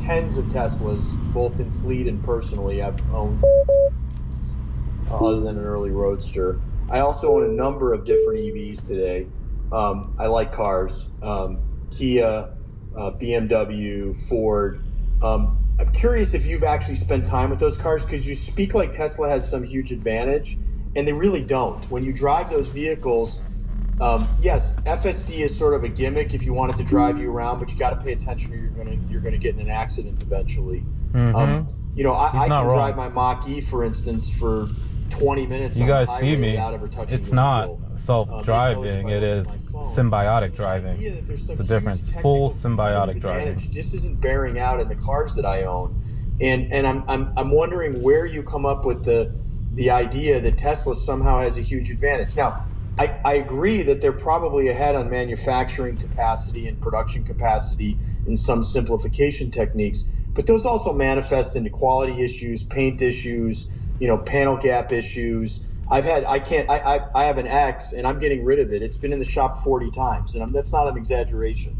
tens of Teslas, both in fleet and personally. I've owned, other than an early Roadster. I also own a number of different EVs today. I like cars, Kia, BMW, Ford. I'm curious if you've actually spent time with those cars, because you speak like Tesla has some huge advantage, and they really don't. When you drive those vehicles, yes, FSD is sort of a gimmick if you want it to drive you around, but you got to pay attention or you're gonna get in an accident eventually. You know, I can drive my Mach-E, for instance, for 20 minutes You on the guys highway see me. without ever touching It's the not wheel. self-driving. It is symbiotic driving. It's a difference. Full symbiotic driving. This isn't bearing out in the cars that I own, and I'm wondering where you come up with the idea that Tesla somehow has a huge advantage. Now, I agree that they're probably ahead on manufacturing capacity and production capacity in some simplification techniques, but those also manifest into quality issues, paint issues, you know, panel gap issues. I have an X and I'm getting rid of it. It's been in the shop 40 times, and that's not an exaggeration.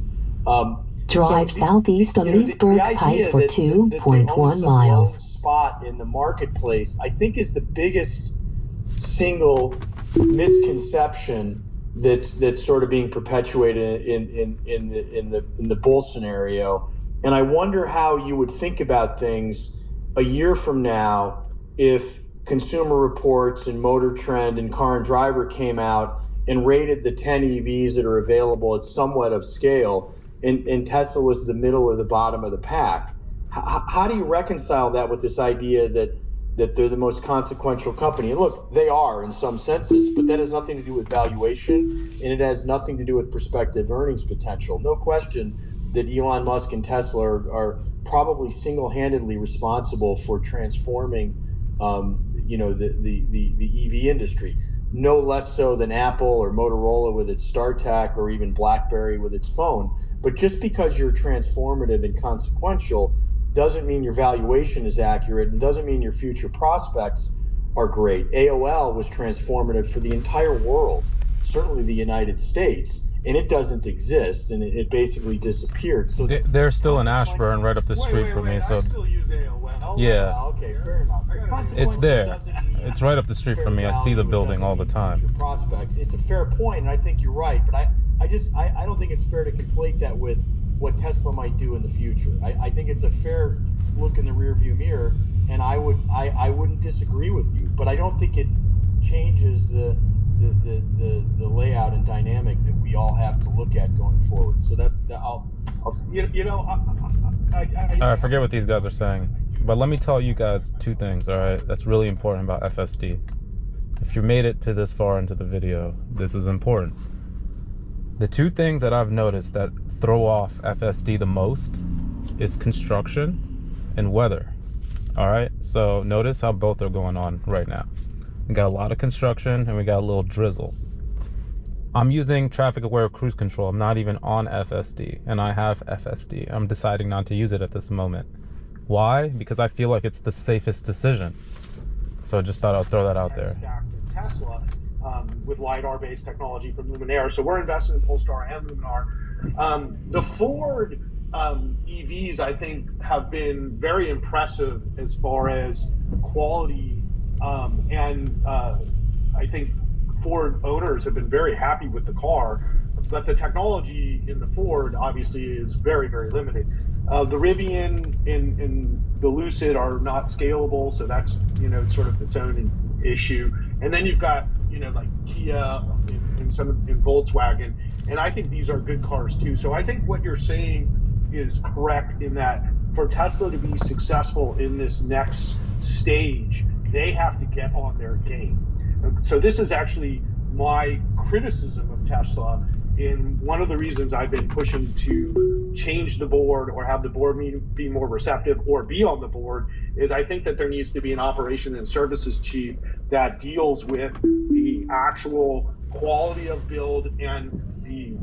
Drive southeast on Leesburg Pike for 2.1 miles. Spot in the marketplace, I think, is the biggest single misconception that's sort of being perpetuated in the bull scenario. And I wonder how you would think about things a year from now if Consumer Reports and Motor Trend and Car and Driver came out and rated the 10 EVs that are available at somewhat of scale, and Tesla was the middle or the bottom of the pack. How do you reconcile that with this idea that they're the most consequential company? And look, they are in some senses, but that has nothing to do with valuation, and it has nothing to do with prospective earnings potential. No question that Elon Musk and Tesla are probably single-handedly responsible for transforming, the EV industry. No less so than Apple or Motorola with its StarTAC, or even BlackBerry with its phone. But just because you're transformative and consequential doesn't mean your valuation is accurate, and doesn't mean your future prospects are great. AOL was transformative for the entire world, certainly the United States, and it doesn't exist, and it basically disappeared. So they're still in Ashburn, right up the street from me. So I still use AOL. yeah, okay, fair enough. it's there. It's right up the street from me. I see the building all the time. Prospects. It's a fair point, and I think you're right. But I don't think it's fair to conflate that with what Tesla might do in the future. I think it's a fair look in the rearview mirror, and I wouldn't disagree with you. But I don't think it changes the layout and dynamic that we all have to look at going forward. So I forget what these guys are saying, but let me tell you guys two things, all right? That's really important about FSD. If you made it to this far into the video, this is important. The two things that I've noticed that throw off FSD the most is construction and weather. All right, so notice how both are going on right now. We got a lot of construction and we got a little drizzle. I'm using traffic aware cruise control. I'm not even on FSD, and I have FSD. I'm deciding not to use it at this moment. Why? Because I feel like it's the safest decision. So I just thought I'll throw that out there. Tesla with LiDAR-based technology from Luminaire. So we're invested in Polestar and Luminar. The Ford EVs, I think, have been very impressive as far as quality, and I think Ford owners have been very happy with the car, but the technology in the Ford obviously is very, very limited. The Rivian and the Lucid are not scalable, so that's, sort of its own issue. And then you've got, like Kia and Volkswagen, and I think these are good cars too. So I think what you're saying is correct in that for Tesla to be successful in this next stage, they have to get on their game. So this is actually my criticism of Tesla, and one of the reasons I've been pushing to change the board or have the board be more receptive or be on the board is I think that there needs to be an operation and services chief that deals with the actual quality of build and the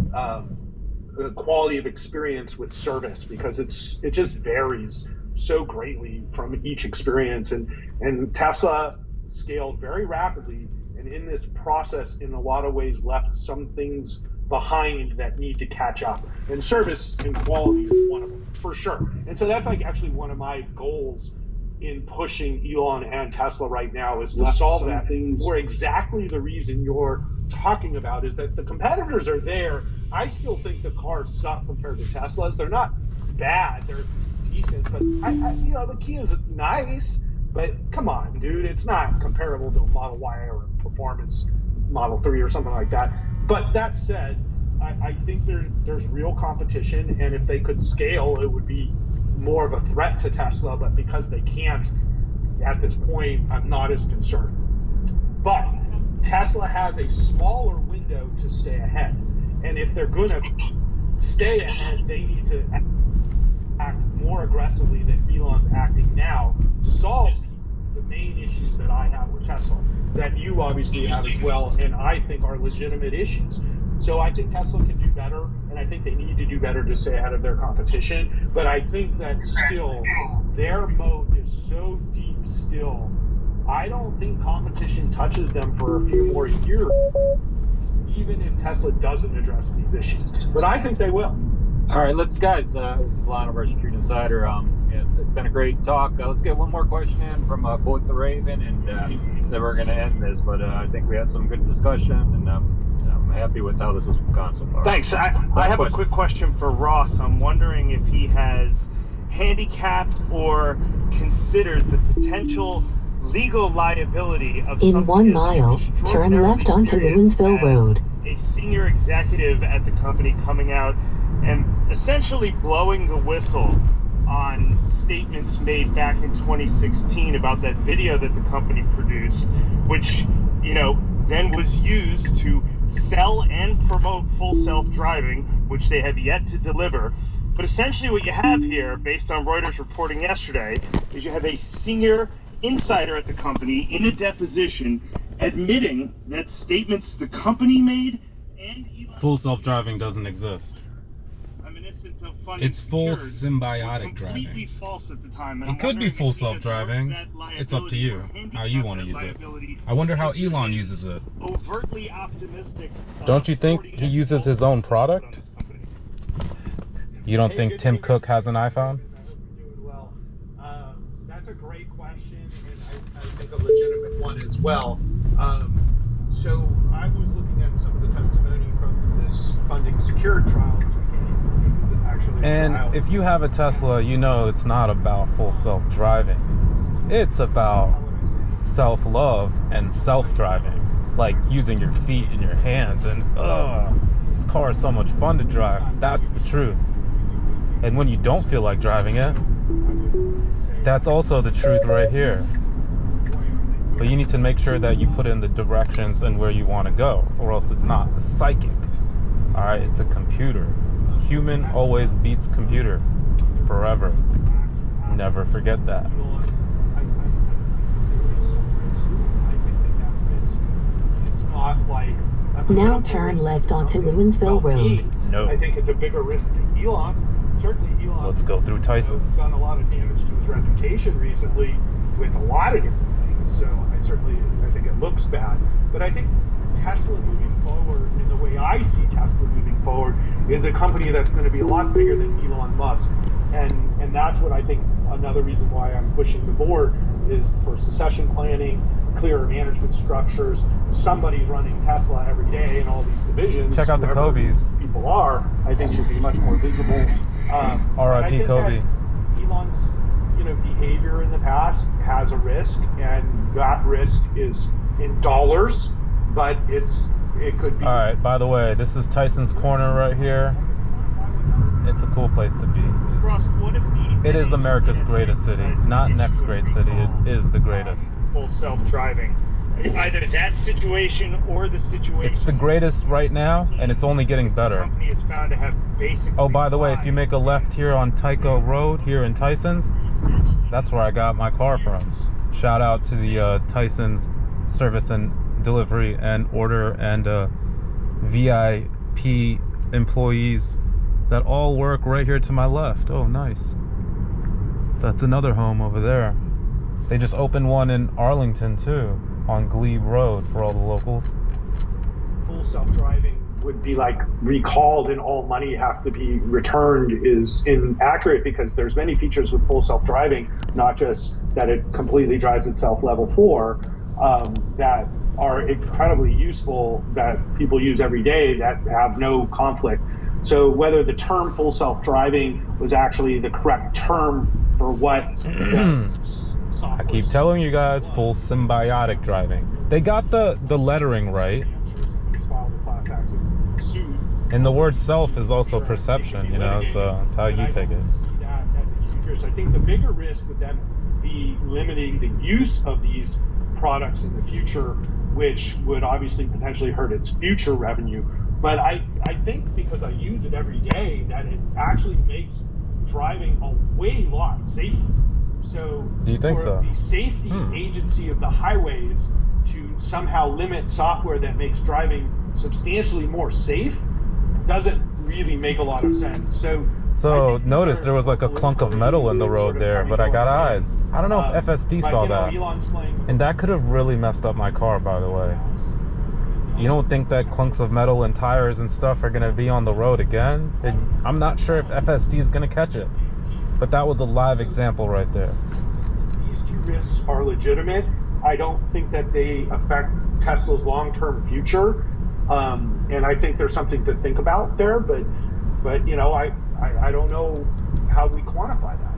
quality of experience with service, because it just varies so greatly from each experience, and Tesla scaled very rapidly, and in this process in a lot of ways left some things behind that need to catch up, and service and quality is one of them. for sure. And so that's like actually one of my goals in pushing Elon and Tesla right now, is to solve that for exactly the reason you're talking about, is that the competitors are there. I still think the cars suck compared to Teslas. They're not bad, they're decent, but the Kia is nice, but come on, dude, it's not comparable to a Model Y or a performance Model 3 or something like that. But that said, I think there's real competition, and if they could scale, it would be more of a threat to Tesla, but because they can't at this point, I'm not as concerned. But Tesla has a smaller window to stay ahead, and if they're going to stay ahead, they need to act more aggressively than Elon's acting now to solve the main issues that I have with Tesla, that you obviously have as well, and I think are legitimate issues. So I think Tesla can do better, and I think they need to do better to stay ahead of their competition. But I think that still, their moat is so deep still. I don't think competition touches them for a few more years, even if Tesla doesn't address these issues. But I think they will. All right, guys, this is Lon of our Street Insider. It's been a great talk. Let's get one more question in from Quote the Raven, and then we're going to end this. But I think we had some good discussion, and I'm happy with how this has gone so far. Thanks. I have a quick question for Ross. I'm wondering if he has handicapped or considered the potential legal liability of in 1 mile, turn left onto Lewinsville Road. A senior executive at the company coming out and essentially blowing the whistle on statements made back in 2016 about that video that the company produced, which, then was used to sell and promote full self-driving, which they have yet to deliver. But essentially what you have here, based on Reuters reporting yesterday, is you have a senior insider at the company in a deposition admitting that statements the company made and Elon Full self-driving doesn't exist. It's full symbiotic driving. False at the time. It could be full self-driving. It's up to you how you want to use it. I wonder how Elon uses it. Overtly optimistic. Don't you think he uses his own product? You don't think Tim Cook has an iPhone? Well, that's a great question, and I think a legitimate one as well. So I was looking at some of the testimony from this funding secured trial, which I can't even believe is actually a trial. And if you have a Tesla, you know it's not about full self-driving. It's about self-love and self-driving, like using your feet and your hands, and this car is so much fun to drive. That's the truth. And when you don't feel like driving it, that's also the truth right here. But you need to make sure that you put in the directions and where you want to go, or else it's not a psychic. All right, it's a computer. Human always beats computer forever. Never forget that. Now turn left onto Lewinsville Road. No. I think it's a bigger risk to Elon. Certainly Elon. Let's go through Tyson's. Done a lot of damage to his reputation recently with a lot of different things. So I think it looks bad. But I think Tesla moving forward, in the way I see Tesla moving forward, is a company that's going to be a lot bigger than Elon Musk. And that's what I think another reason why I'm pushing the board is for succession planning, clearer management structures. Somebody's running Tesla every day in all these divisions. Check out the Kobe's. People are, I think, should be much more visible. R.I.P. Kobe. Elon's behavior in the past has a risk, and that risk is in dollars, but it could be. All right, by the way, this is Tyson's Corner right here. It's a cool place to be. It is America's greatest city, not next great city. It is the greatest. Full self-driving. Either that situation or the situation. It's the greatest right now, and it's only getting better. The company is found to have basically. Oh, by the way, if you make a left here on Tycho Road here in Tyson's, that's where I got my car from. Shout out to the Tyson's service and delivery and order and VIP employees that all work right here to my left. Oh, nice. That's another home over there. They just opened one in Arlington too, on Glebe Road for all the locals. Full self-driving would be like recalled and all money have to be returned is inaccurate, because there's many features with full self-driving, not just that it completely drives itself level 4, that are incredibly useful, that people use every day, that have no conflict. So whether the term full self-driving was actually the correct term for what I keep telling you guys, full symbiotic driving. They got the lettering right. And the word self is also perception, you know, so that's how you take it. I think the bigger risk would then be limiting the use of these products in the future, which would obviously potentially hurt its future revenue. But I think because I use it every day, that it actually makes driving a way lot safer. So do you think so? The safety agency of the highways to somehow limit software that makes driving substantially more safe doesn't really make a lot of sense. So notice there was like a clunk of metal in the road there, but I got eyes. I don't know if FSD saw that. And that could have really messed up my car, by the way. You don't think that clunks of metal and tires and stuff are gonna be on the road again? I'm not sure if FSD is gonna catch it, but that was a live example right there. These two risks are legitimate. I don't think that they affect Tesla's long-term future. And I think there's something to think about there, but you know, I don't know how we quantify that.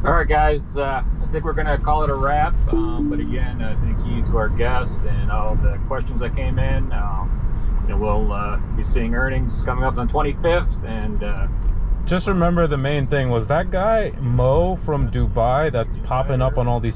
All right, guys, I think we're going to call it a wrap. But again, thank you to our guest and all the questions that came in. You know, we'll be seeing earnings coming up on the 25th. And just remember, the main thing was that guy Mo from Dubai that's popping up on all these